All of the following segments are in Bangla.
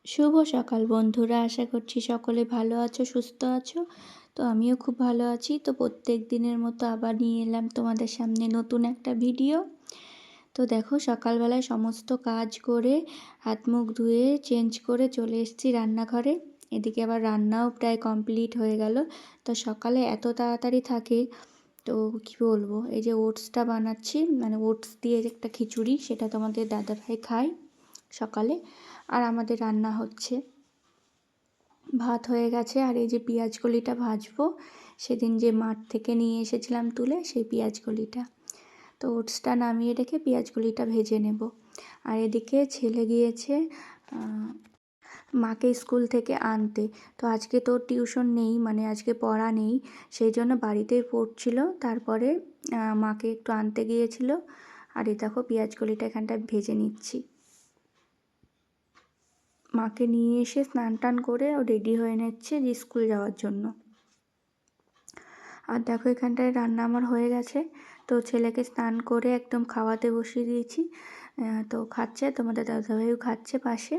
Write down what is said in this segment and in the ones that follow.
শুভ সকাল বন্ধুরা, আশা করছি সকলে ভালো আছো, সুস্থ আছো। তো আমিও খুব ভালো আছি। তো প্রত্যেক দিনের মতো আবার নিয়ে এলাম তোমাদের সামনে নতুন একটা ভিডিও। তো দেখো, সকালবেলায় সমস্ত কাজ করে হাত মুখ ধুয়ে চেঞ্জ করে চলে এসেছি রান্নাঘরে। এদিকে আবার রান্নাও প্রায় কমপ্লিট হয়ে গেল। তো সকালে এত তাড়াতাড়ি থাকে, তো কি বলবো, এই যে ওটসটা বানাচ্ছি, মানে ওটস দিয়ে একটা খিচুড়ি, সেটা তোমাদের দাদাভাই খায় সকালে। আর আমাদের রান্না হচ্ছে, ভাত হয়ে গেছে। আর এই যে পেঁয়াজ কলিটা ভাজবো, সেদিন যে মাঠ থেকে নিয়ে এসেছিলাম তুলে, সেই পেঁয়াজ কলিটা। তো ওটসটা নামিয়ে রেখে পেঁয়াজ কলিটা ভেজে নেব। আর এদিকে ছেলে গিয়েছে মাকে স্কুল থেকে আনতে। তো আজকে তো টিউশন নেই, মানে আজকে পড়া নেই, সেই জন্য বাড়িতেই পড়ছিল। তারপরে মাকে একটু আনতে গিয়েছিল। আর এই দেখো, পেঁয়াজ কলিটা এখানটায় ভেজে নিচ্ছি। মাকে নিয়ে এসে স্নান টান করে ও রেডি হয়ে নিচ্ছে যে স্কুল যাওয়ার জন্য। আর দেখো, এখানটায় রান্না আমার হয়ে গেছে। তো ছেলেকে স্নান করে একদম খাওয়াতে বসিয়ে দিয়েছি। তো খাচ্ছে, তোমাদের দাদাভাইও খাচ্ছে পাশে।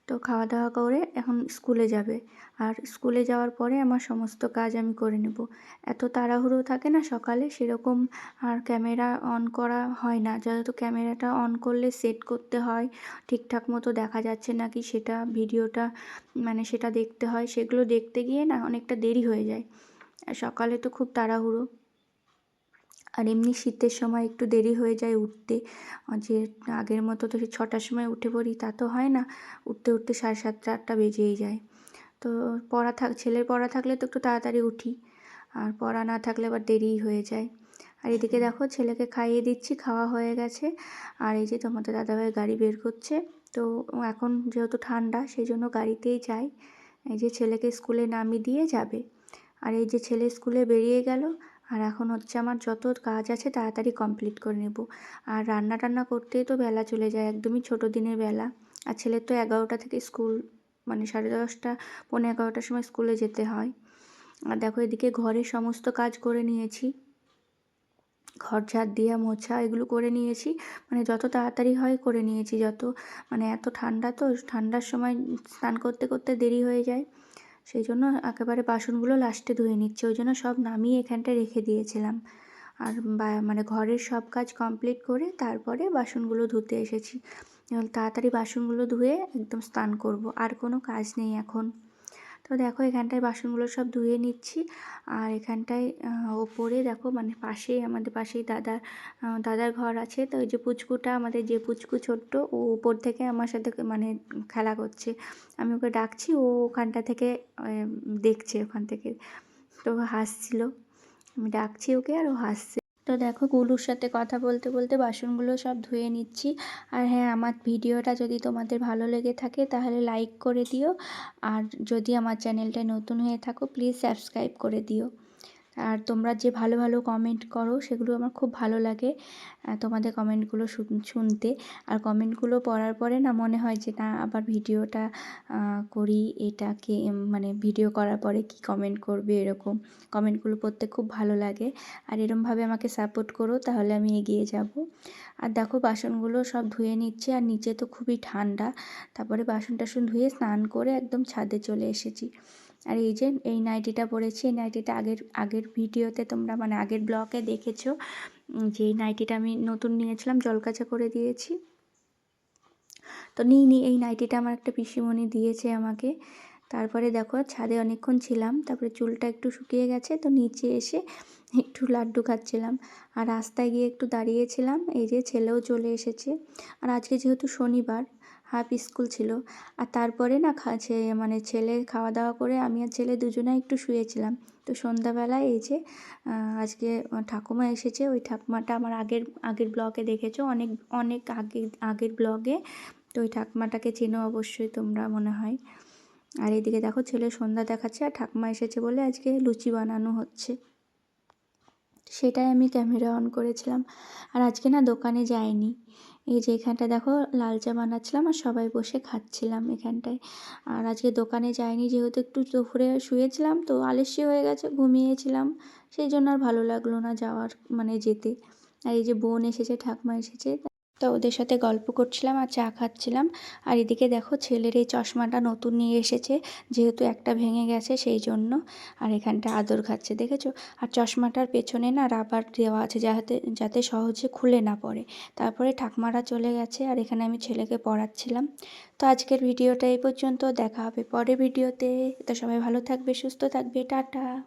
তো খাওয়া দাওয়া করে এখন স্কুলে যাবে। আর স্কুলে যাওয়ার পরে আমার সমস্ত কাজ আমি করে নেব। এত তাড়াহুড়ো থাকে না সকালে, সেরকম আর ক্যামেরা অন করা হয় না। যেহেতু ক্যামেরাটা অন করলে সেট করতে হয়, ঠিকঠাক মতো দেখা যাচ্ছে নাকি সেটা ভিডিওটা, মানে সেটা দেখতে হয়। সেগুলো দেখতে গিয়ে না অনেকটা দেরি হয়ে যায়। আর সকালে তো খুব তাড়াহুড়ো। আর এমনি শীতের সময় একটু দেরি হয়ে যায় উঠতে, যে আগের মতো তো 6টার সময় উঠে পড়ি তা তো হয় না। উঠতে উঠতে 7:30 8টা বেজেই যায়। তো ছেলের পড়া থাকলে তো একটু তাড়াতাড়ি উঠি, আর পড়া না থাকলে আবার দেরিই হয়ে যায়। আর এদিকে দেখো, ছেলেকে খাইয়ে দিচ্ছি, খাওয়া হয়ে গেছে। আর এই যে তোমাদের দাদাভাই গাড়ি বের করছে। তো এখন যেহেতু ঠান্ডা, সেই জন্য গাড়িতেই যাই। এই যে ছেলেকে স্কুলে নামিয়ে দিয়ে যাবে। আর এই যে ছেলে স্কুলে বেরিয়ে গেল। আর এখন হচ্ছে আমার যত কাজ আছে তাড়াতাড়ি কমপ্লিট করে নেব। আর রান্না টান্না করতেই তো বেলা চলে যায়, একদমই ছোটো দিনের বেলা। আর ছেলের তো 11টা থেকে স্কুল, মানে 10:30 11:45টার সময় স্কুলে যেতে হয়। আর দেখো, এদিকে ঘরের সমস্ত কাজ করে নিয়েছি, ঘর ঝাড় দিয়া মোছা এগুলো করে নিয়েছি। মানে যত তাড়াতাড়ি হয় করে নিয়েছি, মানে এত ঠান্ডা, তো ঠান্ডার সময় স্নান করতে করতে দেরি হয়ে যায়। সেই জন্য একেবারে বাসনগুলো লাস্টে ধুয়ে নিচ্ছি, ওই জন্য সব নামিয়ে এখানটায় রেখে দিয়েছিলাম। আর মানে ঘরের সব কাজ কমপ্লিট করে তারপরে বাসনগুলো ধুতে এসেছি। এবার তাড়াতাড়ি বাসনগুলো ধুয়ে একদম স্নান করব, আর কোনো কাজ নেই এখন। তো দেখো, এখানটায় বাসনগুলো সব ধুয়ে নিচ্ছি। আর এখানটায় ওপরে দেখো, মানে আমাদের পাশেই দাদার ঘর আছে। তো ওই যে পুচকুটা, আমাদের যে পুচকু ছোট্ট, ও উপর থেকে আমার সাথে মানে খেলা করছে। আমি ওকে ডাকছি, ও ওখানটা থেকে দেখছে ওখান থেকে। তো হাসছিল, আমি ডাকছি ওকে আর ও হাসছে। তো দেখো, গুলুর সাথে কথা বলতে বলতে বাসনগুলো সব ধুয়ে নিচ্ছি। আর হ্যাঁ, আমার ভিডিওটা যদি তোমাদের ভালো লেগে থাকে তাহলে লাইক করে দিও। আর যদি আমার চ্যানেলটা নতুন হয়ে থাকো, প্লিজ সাবস্ক্রাইব করে দিও। আর তোমরা যে ভালো ভালো কমেন্ট করো, সেগুলো আমার খুব ভালো লাগে তোমাদের কমেন্টগুলো শুনতে। আর কমেন্টগুলো পড়ার পরে না মনে হয় যে না, আবার ভিডিওটা করি। এটাকে মানে ভিডিও করার পরে কি কমেন্ট করবে, এরকম কমেন্টগুলো পড়তে খুব ভালো লাগে। আর এরমভাবে আমাকে সাপোর্ট করো, তাহলে আমি এগিয়ে যাব। আর দেখো, বাসনগুলো সব ধুয়ে নিচ্ছি। আর নিচে তো খুবই ঠান্ডা। তারপরে বাসন টাসন ধুয়ে স্নান করে একদম ছাদে চলে এসেছি। আর এই যে এই নাইটিটা পরেছি, এই নাইটিটা আগের ভিডিওতে তোমরা, মানে আগের ব্লগে দেখেছো, যে এই নাইটিটা আমি নতুন নিয়েছিলাম, জলকাচা করে দিয়েছি। তো নিইনি, এই নাইটিটা আমার একটা পিসিমণি দিয়েছে আমাকে। তারপরে দেখো, ছাদে অনেকক্ষণ ছিলাম, তারপরে চুলটা একটু শুকিয়ে গেছে, তো নিচে এসে একটু লাড্ডু খাচ্ছিলাম। আর রাস্তায় গিয়ে একটু দাঁড়িয়েছিলাম। এই যে ছেলেও চলে এসেছে। আর আজকে যেহেতু শনিবার, হাফ স্কুল ছিল। আর তারপরে না মানে ছেলে খাওয়া দাওয়া করে আমি আর ছেলে দুজনে একটু শুয়েছিলাম। তো সন্ধ্যাবেলায় এই যে আজকে ঠাকুমা এসেছে। ওই ঠাকুমাটা আমার আগের ব্লগে দেখেছো, অনেক অনেক আগের ব্লগে। তো ওই ঠাকুমাটাকে চেনো অবশ্যই তোমরা, মনে হয়। আর এদিকে দেখো, ছেলে সন্ধ্যা দেখাচ্ছে, আর ঠাকুমা এসেছে বলে আজকে লুচি বানানো হচ্ছে, সেটাই আমি ক্যামেরা অন করেছিলাম। আর আজকে না দোকানে যাইনি। এই যে এখানটা দেখো, লাল চা বানাচ্ছিলাম আর সবাই বসে খাচ্ছিলাম এখানটায়। আর আজকে দোকানে যাইনি, যেহেতু একটু দুপুরে শুয়েছিলাম, তো আলস্য হয়ে গেছে, ঘুমিয়েছিলাম। সেই জন্য আর ভালো লাগলো না যাওয়ার, মানে যেতে। আর এই যে বোন এসেছে, ঠাকুমা এসেছে। তো ওদের সাথে গল্প করছিলাম আর চা খাচ্ছিলাম। আর এদিকে দেখো ছেলের এই চশমাটা নতুন নিয়ে এসেছে, যেহেতু একটা ভেঙে গেছে সেই জন্য। আর এখানটা আদর খাচ্ছে, দেখেছো? আর চশমাটার পেছনে না রাবার দেওয়া আছে, যাতে যাতে সহজে খুলে না পড়ে। তারপরে ঠাকমারা চলে গেছে আর এখানে আমি ছেলেকে পড়াচ্ছিলাম। তো আজকের ভিডিওটা এই পর্যন্ত, দেখা হবে পরের ভিডিওতে। তো সবাই ভালো থাকবে, সুস্থ থাকবে, টাটা।